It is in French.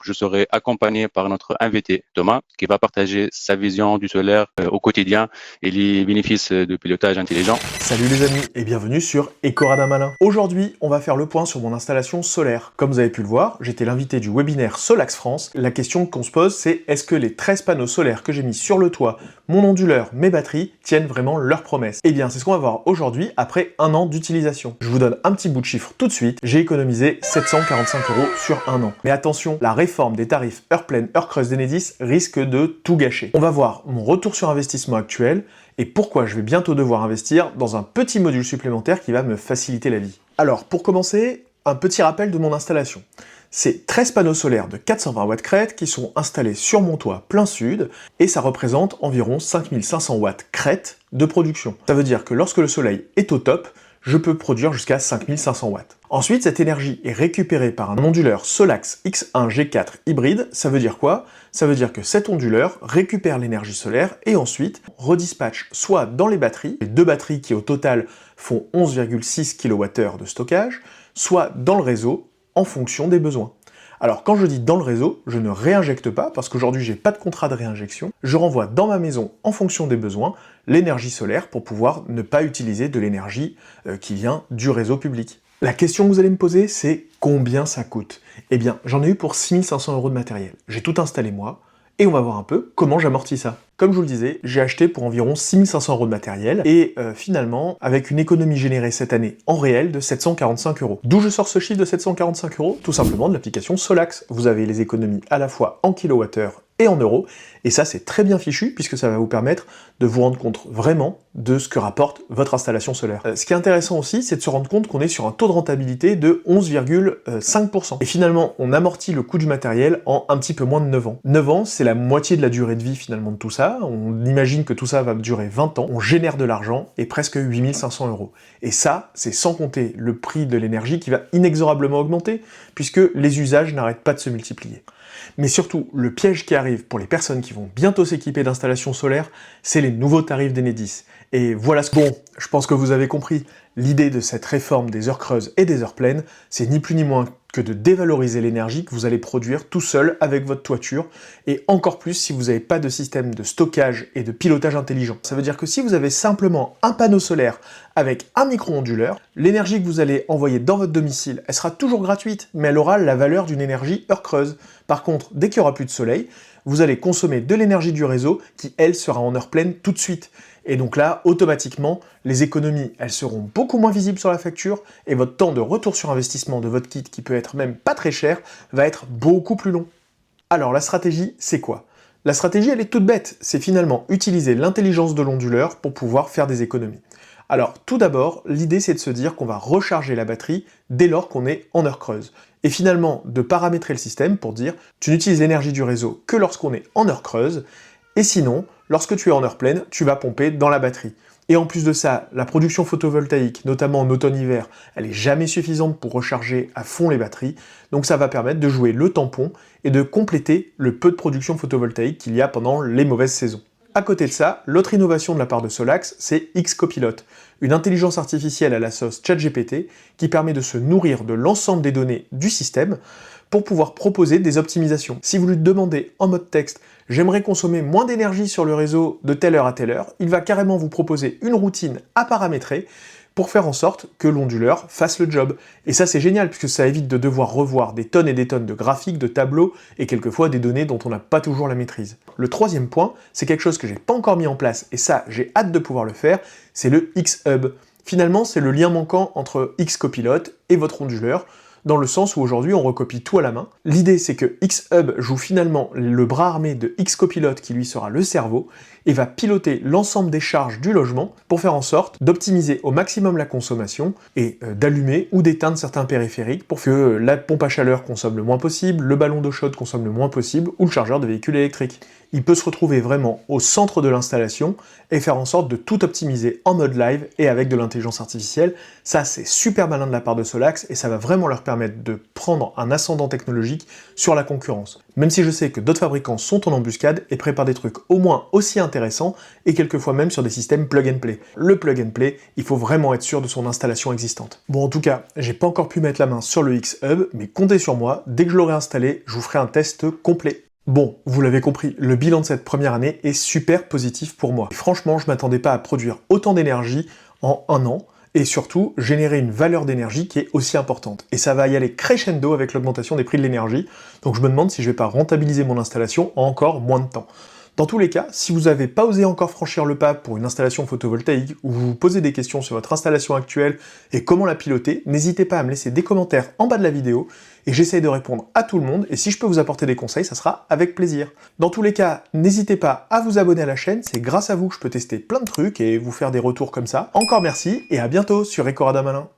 je serai accompagné par notre invité Thomas qui va partager sa vision du solaire au quotidien et les bénéfices de pilotage intelligent. Salut les amis et bienvenue sur Ecorada Malin. Aujourd'hui, on va faire le point sur mon installation solaire. Comme vous avez pu le voir, j'étais l'invité du webinaire Solax France. La question qu'on se pose, c'est est-ce que les 13 panneaux solaires que j'ai mis sur le toit, mon onduleur, mes batteries, tiennent vraiment leurs promesses? Eh bien, c'est ce qu'on va voir aujourd'hui après un an d'utilisation. Je vous donne un petit bout de chiffre tout de suite. J'ai économisé 745 € sur un an. Mais attention, la réforme des tarifs heure pleine, heure creuse d'Enedis risque de tout gâcher. On va voir mon retour sur investissement actuel et pourquoi je vais bientôt devoir investir dans un petit module supplémentaire qui va me faciliter la vie. Alors, pour commencer, un petit rappel de mon installation. C'est 13 panneaux solaires de 420 watts crête qui sont installés sur mon toit plein sud, et ça représente environ 5500 watts crête de production. Ça veut dire que lorsque le soleil est au top, je peux produire jusqu'à 5500 watts. Ensuite, cette énergie est récupérée par un onduleur Solax X1 G4 hybride. Ça veut dire quoi? Ça veut dire que cet onduleur récupère l'énergie solaire et ensuite redispatche soit dans les batteries, les deux batteries qui au total font 11,6 kWh de stockage, soit dans le réseau en fonction des besoins. Alors quand je dis dans le réseau, je ne réinjecte pas, parce qu'aujourd'hui j'ai pas de contrat de réinjection, je renvoie dans ma maison, en fonction des besoins, l'énergie solaire pour pouvoir ne pas utiliser de l'énergie qui vient du réseau public. La question que vous allez me poser, c'est combien ça coûte? Eh bien, j'en ai eu pour 6500 € de matériel. J'ai tout installé moi, et on va voir un peu comment j'amortis ça. Comme je vous le disais, j'ai acheté pour environ 6500 € de matériel, et finalement, avec une économie générée cette année en réel de 745 €. D'où je sors ce chiffre de 745 €? Tout simplement de l'application Solax. Vous avez les économies à la fois en kilowattheure et en euros, et ça c'est très bien fichu, puisque ça va vous permettre de vous rendre compte vraiment de ce que rapporte votre installation solaire. Ce qui est intéressant aussi, c'est de se rendre compte qu'on est sur un taux de rentabilité de 11,5%. Et finalement, on amortit le coût du matériel en un petit peu moins de 9 ans. 9 ans, c'est la moitié de la durée de vie finalement de tout ça. On imagine que tout ça va durer 20 ans. On génère de l'argent et presque 8500 €. Et ça, c'est sans compter le prix de l'énergie qui va inexorablement augmenter, puisque les usages n'arrêtent pas de se multiplier. Mais surtout, le piège qui arrive pour les personnes qui vont bientôt s'équiper d'installations solaires, c'est les nouveaux tarifs d'Enedis. Et voilà ce que... Bon, je pense que vous avez compris, l'idée de cette réforme des heures creuses et des heures pleines, c'est ni plus ni moins que de dévaloriser l'énergie que vous allez produire tout seul avec votre toiture, et encore plus si vous n'avez pas de système de stockage et de pilotage intelligent. Ça veut dire que si vous avez simplement un panneau solaire avec un micro-onduleur, l'énergie que vous allez envoyer dans votre domicile, elle sera toujours gratuite, mais elle aura la valeur d'une énergie heure creuse. Par contre, dès qu'il n'y aura plus de soleil, vous allez consommer de l'énergie du réseau qui, elle, sera en heure pleine tout de suite. Et donc là, automatiquement, les économies, elles seront beaucoup moins visibles sur la facture, et votre temps de retour sur investissement de votre kit, qui peut être même pas très cher, va être beaucoup plus long. Alors la stratégie, c'est quoi? La stratégie, elle est toute bête, c'est finalement utiliser l'intelligence de l'onduleur pour pouvoir faire des économies. Alors tout d'abord, l'idée c'est de se dire qu'on va recharger la batterie dès lors qu'on est en heure creuse. Et finalement, de paramétrer le système pour dire tu n'utilises l'énergie du réseau que lorsqu'on est en heure creuse, et sinon, lorsque tu es en heure pleine, tu vas pomper dans la batterie. Et en plus de ça, la production photovoltaïque, notamment en automne-hiver, elle est jamais suffisante pour recharger à fond les batteries, donc ça va permettre de jouer le tampon et de compléter le peu de production photovoltaïque qu'il y a pendant les mauvaises saisons. À côté de ça, l'autre innovation de la part de Solax, c'est X-Copilot, une intelligence artificielle à la sauce ChatGPT qui permet de se nourrir de l'ensemble des données du système pour pouvoir proposer des optimisations. Si vous lui demandez en mode texte « J'aimerais consommer moins d'énergie sur le réseau de telle heure à telle heure », il va carrément vous proposer une routine à paramétrer pour faire en sorte que l'onduleur fasse le job. Et ça c'est génial, puisque ça évite de devoir revoir des tonnes et des tonnes de graphiques, de tableaux, et quelquefois des données dont on n'a pas toujours la maîtrise. Le troisième point, c'est quelque chose que j'ai pas encore mis en place, et ça j'ai hâte de pouvoir le faire, c'est le X-Hub. Finalement, c'est le lien manquant entre X-Copilot et votre onduleur, dans le sens où aujourd'hui on recopie tout à la main. L'idée c'est que X-Hub joue finalement le bras armé de X-Copilot qui lui sera le cerveau, et va piloter l'ensemble des charges du logement pour faire en sorte d'optimiser au maximum la consommation et d'allumer ou d'éteindre certains périphériques pour que la pompe à chaleur consomme le moins possible, le ballon d'eau chaude consomme le moins possible, ou le chargeur de véhicule électrique. Il peut se retrouver vraiment au centre de l'installation et faire en sorte de tout optimiser en mode live et avec de l'intelligence artificielle. Ça c'est super malin de la part de Solax et ça va vraiment leur permettre permettre de prendre un ascendant technologique sur la concurrence. Même si je sais que d'autres fabricants sont en embuscade et préparent des trucs au moins aussi intéressants et quelquefois même sur des systèmes plug and play. Le plug and play, il faut vraiment être sûr de son installation existante. Bon, en tout cas, j'ai pas encore pu mettre la main sur le X-Hub, mais comptez sur moi, dès que je l'aurai installé, je vous ferai un test complet. Bon, vous l'avez compris, le bilan de cette première année est super positif pour moi. Et franchement, je m'attendais pas à produire autant d'énergie en un an, et surtout, générer une valeur d'énergie qui est aussi importante. Et ça va y aller crescendo avec l'augmentation des prix de l'énergie, donc je me demande si je vais pas rentabiliser mon installation en encore moins de temps. Dans tous les cas, si vous n'avez pas osé encore franchir le pas pour une installation photovoltaïque ou vous vous posez des questions sur votre installation actuelle et comment la piloter, n'hésitez pas à me laisser des commentaires en bas de la vidéo et j'essaye de répondre à tout le monde et si je peux vous apporter des conseils, ça sera avec plaisir. Dans tous les cas, n'hésitez pas à vous abonner à la chaîne, c'est grâce à vous que je peux tester plein de trucs et vous faire des retours comme ça. Encore merci et à bientôt sur Ecorada Malin.